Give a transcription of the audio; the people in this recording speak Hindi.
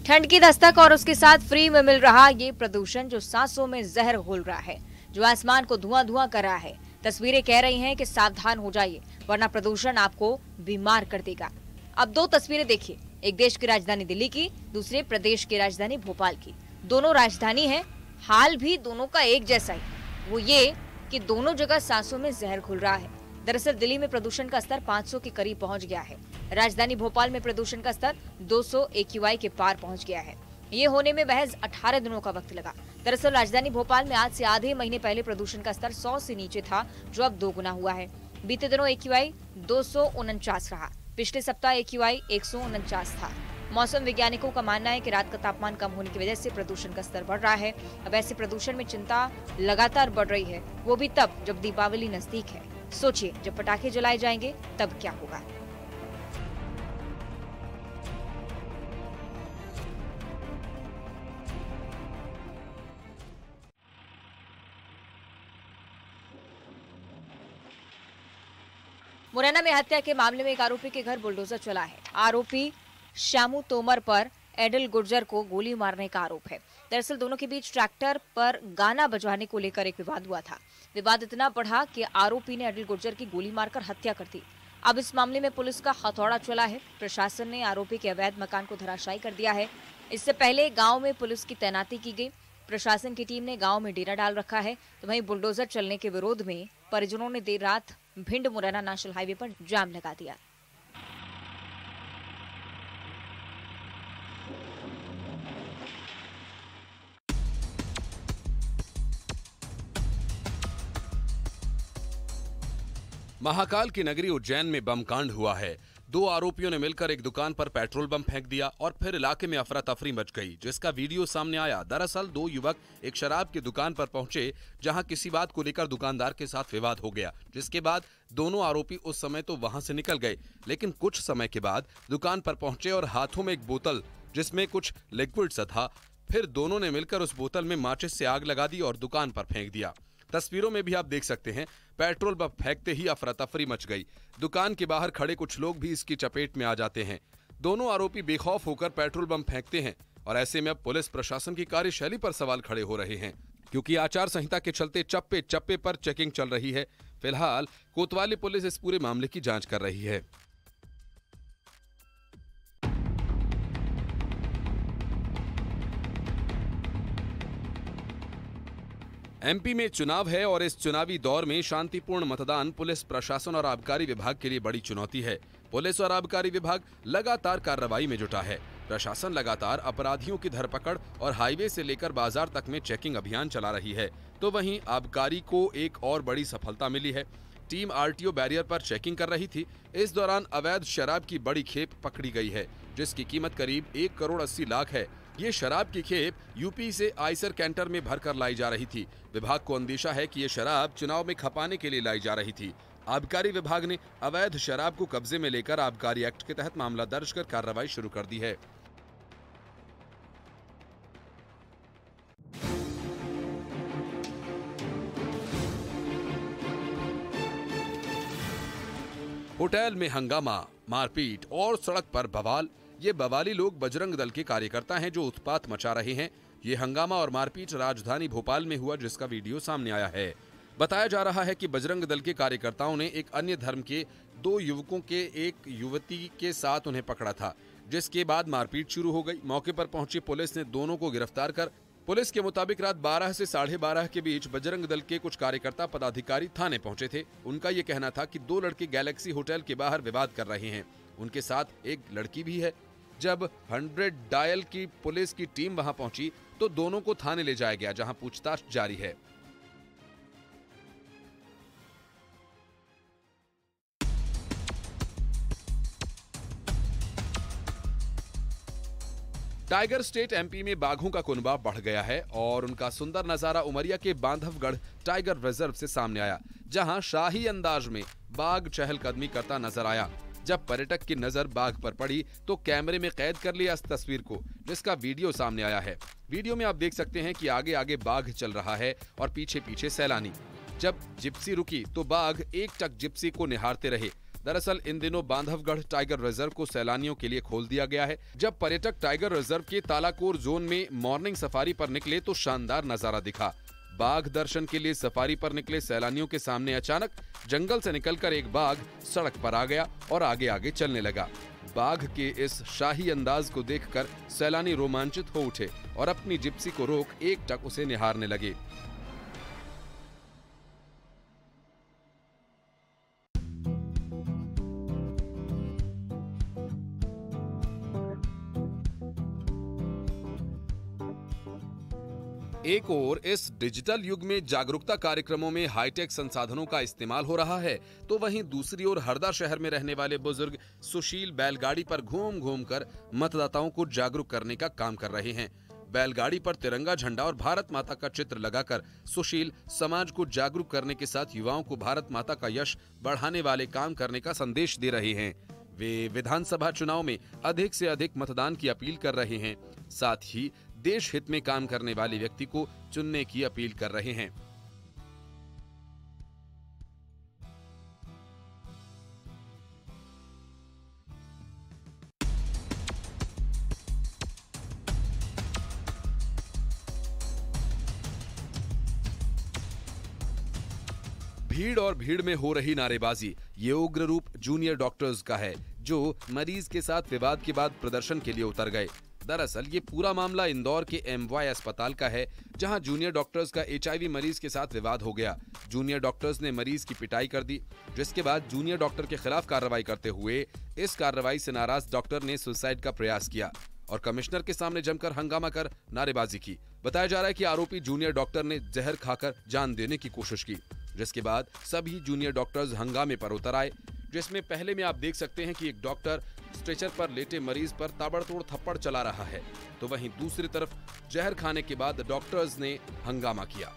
ठंड की दस्तक और उसके साथ फ्री में मिल रहा ये प्रदूषण जो सांसों में जहर घोल रहा है, जो आसमान को धुआं धुआं कर रहा है। तस्वीरें कह रही हैं कि सावधान हो जाइए वरना प्रदूषण आपको बीमार कर देगा। अब दो तस्वीरें देखिए, एक देश की राजधानी दिल्ली की, दूसरे प्रदेश की राजधानी भोपाल की। दोनों राजधानी है, हाल भी दोनों का एक जैसा ही, वो ये कि दोनों जगह सांसों में जहर घुल रहा है। दरअसल दिल्ली में प्रदूषण का स्तर 500 के करीब पहुंच गया है। राजधानी भोपाल में प्रदूषण का स्तर 200 AQI के पार पहुंच गया है। ये होने में महज 18 दिनों का वक्त लगा। दरअसल राजधानी भोपाल में आज से आधे महीने पहले प्रदूषण का स्तर 100 से नीचे था, जो अब 2 गुना हुआ है। बीते दिनों AQI 249 रहा। पिछले सप्ताह AQI 149 था। मौसम वैज्ञानिकों का मानना है कि रात का तापमान कम होने की वजह से प्रदूषण का स्तर बढ़ रहा है। अब ऐसे प्रदूषण में चिंता लगातार बढ़ रही है, वो भी तब जब दीपावली नजदीक है। सोचिए, जब पटाखे जलाए जाएंगे तब क्या होगा। मुरैना में हत्या के मामले में एक आरोपी के घर बुलडोजर चला है। आरोपी श्यामू तोमर पर एडल गुर्जर को गोली मारने का आरोप है। दरअसल दोनों के बीच ट्रैक्टर पर गाना बजवाने को लेकर एक विवाद हुआ था। विवाद इतना बढ़ा कि आरोपी ने एडल गुर्जर की गोली मारकर हत्या कर दी। अब इस मामले में पुलिस का हथौड़ा चला है। प्रशासन ने आरोपी के अवैध मकान को धराशायी कर दिया है। इससे पहले गांव में पुलिस की तैनाती की गई। प्रशासन की टीम ने गांव में डेरा डाल रखा है। तो वहीं बुलडोजर चलने के विरोध में परिजनों ने देर रात भिंड मुरैना नेशनल हाईवे पर जाम लगा दिया। महाकाल की नगरी उज्जैन में बम कांड हुआ है। 2 आरोपियों ने मिलकर एक दुकान पर पेट्रोल बम फेंक दिया और फिर इलाके में अफरा तफरी मच गई, जिसका वीडियो सामने आया। दरअसल 2 युवक एक शराब की दुकान पर पहुंचे, जहां किसी बात को लेकर दुकानदार के साथ विवाद हो गया, जिसके बाद दोनों आरोपी उस समय तो वहां से निकल गए, लेकिन कुछ समय के बाद दुकान पर पहुंचे और हाथों में एक बोतल जिसमें कुछ लिक्विड सा था, फिर दोनों ने मिलकर उस बोतल में माचिस से आग लगा दी और दुकान पर फेंक दिया। तस्वीरों में भी आप देख सकते हैं, पेट्रोल बम फेंकते ही अफरा तफरी मच गई। दुकान के बाहर खड़े कुछ लोग भी इसकी चपेट में आ जाते हैं। दोनों आरोपी बेखौफ होकर पेट्रोल बम फेंकते हैं और ऐसे में अब पुलिस प्रशासन की कार्यशैली पर सवाल खड़े हो रहे हैं, क्योंकि आचार संहिता के चलते चप्पे चप्पे पर चेकिंग चल रही है। फिलहाल कोतवाली पुलिस इस पूरे मामले की जांच कर रही है। MP में चुनाव है और इस चुनावी दौर में शांतिपूर्ण मतदान पुलिस प्रशासन और आबकारी विभाग के लिए बड़ी चुनौती है। पुलिस और आबकारी विभाग लगातार कार्रवाई में जुटा है। प्रशासन लगातार अपराधियों की धरपकड़ और हाईवे से लेकर बाजार तक में चेकिंग अभियान चला रही है। तो वहीं आबकारी को एक और बड़ी सफलता मिली है। टीम RTO बैरियर पर चेकिंग कर रही थी। इस दौरान अवैध शराब की बड़ी खेप पकड़ी गई है, जिसकी कीमत करीब 1 करोड़ 80 लाख है। ये शराब की खेप यूपी से आइसर कैंटर में भरकर लाई जा रही थी। विभाग को अंदेशा है कि ये शराब चुनाव में खपाने के लिए लाई जा रही थी। आबकारी विभाग ने अवैध शराब को कब्जे में लेकर आबकारी एक्ट के तहत मामला दर्ज कर कार्रवाई शुरू कर दी है। होटल में हंगामा, मारपीट और सड़क पर बवाल। ये बवाली लोग बजरंग दल के कार्यकर्ता हैं जो उत्पात मचा रहे हैं। ये हंगामा और मारपीट राजधानी भोपाल में हुआ, जिसका वीडियो सामने आया है। बताया जा रहा है कि बजरंग दल के कार्यकर्ताओं ने एक अन्य धर्म के 2 युवकों के एक युवती के साथ उन्हें पकड़ा था, जिसके बाद मारपीट शुरू हो गई। मौके पर पहुंची पुलिस ने दोनों को गिरफ्तार कर, पुलिस के मुताबिक रात 12 से 12:30 के बीच बजरंग दल के कुछ कार्यकर्ता पदाधिकारी थाने पहुंचे थे। उनका ये कहना था कि 2 लड़के गैलेक्सी होटल के बाहर विवाद कर रहे हैं। उनके साथ एक लड़की भी है। जब 100 डायल की पुलिस की टीम वहां पहुंची तो दोनों को थाने ले जाया गया, जहां पूछताछ जारी है। टाइगर स्टेट MP में बाघों का कुनबा बढ़ गया है और उनका सुंदर नजारा उमरिया के बांधवगढ़ टाइगर रिजर्व से सामने आया, जहां शाही अंदाज में बाघ चहलकदमी करता नजर आया। जब पर्यटक की नजर बाघ पर पड़ी तो कैमरे में कैद कर लिया इस तस्वीर को, जिसका वीडियो सामने आया है। वीडियो में आप देख सकते हैं कि आगे आगे बाघ चल रहा है और पीछे पीछे सैलानी। जब जिप्सी रुकी तो बाघ एकटक जिप्सी को निहारते रहे। दरअसल इन दिनों बांधवगढ़ टाइगर रिजर्व को सैलानियों के लिए खोल दिया गया है। जब पर्यटक टाइगर रिजर्व के तालाकोर जोन में मॉर्निंग सफारी पर निकले तो शानदार नजारा दिखा। बाघ दर्शन के लिए सफारी पर निकले सैलानियों के सामने अचानक जंगल से निकलकर एक बाघ सड़क पर आ गया और आगे आगे चलने लगा। बाघ के इस शाही अंदाज को देखकर सैलानी रोमांचित हो उठे और अपनी जिप्सी को रोक एकटक उसे निहारने लगे। एक ओर इस डिजिटल युग में जागरूकता कार्यक्रमों में हाईटेक संसाधनों का इस्तेमाल हो रहा है, तो वहीं दूसरी ओर हरदा शहर में रहने वाले बुजुर्ग सुशील बैलगाड़ी पर घूम घूम कर मतदाताओं को जागरूक करने का काम कर रहे हैं। बैलगाड़ी पर तिरंगा झंडा और भारत माता का चित्र लगाकर सुशील समाज को जागरूक करने के साथ युवाओं को भारत माता का यश बढ़ाने वाले काम करने का संदेश दे रहे हैं। वे विधानसभा चुनाव में अधिक से अधिक मतदान की अपील कर रहे हैं, साथ ही देश हित में काम करने वाले व्यक्ति को चुनने की अपील कर रहे हैं। भीड़ और भीड़ में हो रही नारेबाजी, ये उग्र रूप जूनियर डॉक्टर्स का है, जो मरीज के साथ विवाद के बाद प्रदर्शन के लिए उतर गए। दरअसल ये पूरा मामला इंदौर के MY अस्पताल का है, जहां जूनियर डॉक्टर्स का HIV मरीज के साथ विवाद हो गया। जूनियर डॉक्टर्स ने मरीज की पिटाई कर दी, जिसके बाद जूनियर डॉक्टर के खिलाफ कार्रवाई करते हुए इस कार्रवाई से नाराज डॉक्टर ने सुसाइड का प्रयास किया और कमिश्नर के सामने जमकर हंगामा कर नारेबाजी की। बताया जा रहा है कि आरोपी जूनियर डॉक्टर ने जहर खाकर जान देने की कोशिश की, जिसके बाद सभी जूनियर डॉक्टर्स हंगामे पर उतर आए, जिसमें पहले में आप देख सकते हैं कि एक डॉक्टर स्ट्रेचर पर लेटे मरीज पर ताबड़तोड़ थप्पड़ चला रहा है, तो वहीं दूसरी तरफ जहर खाने के बाद डॉक्टर्स ने हंगामा किया।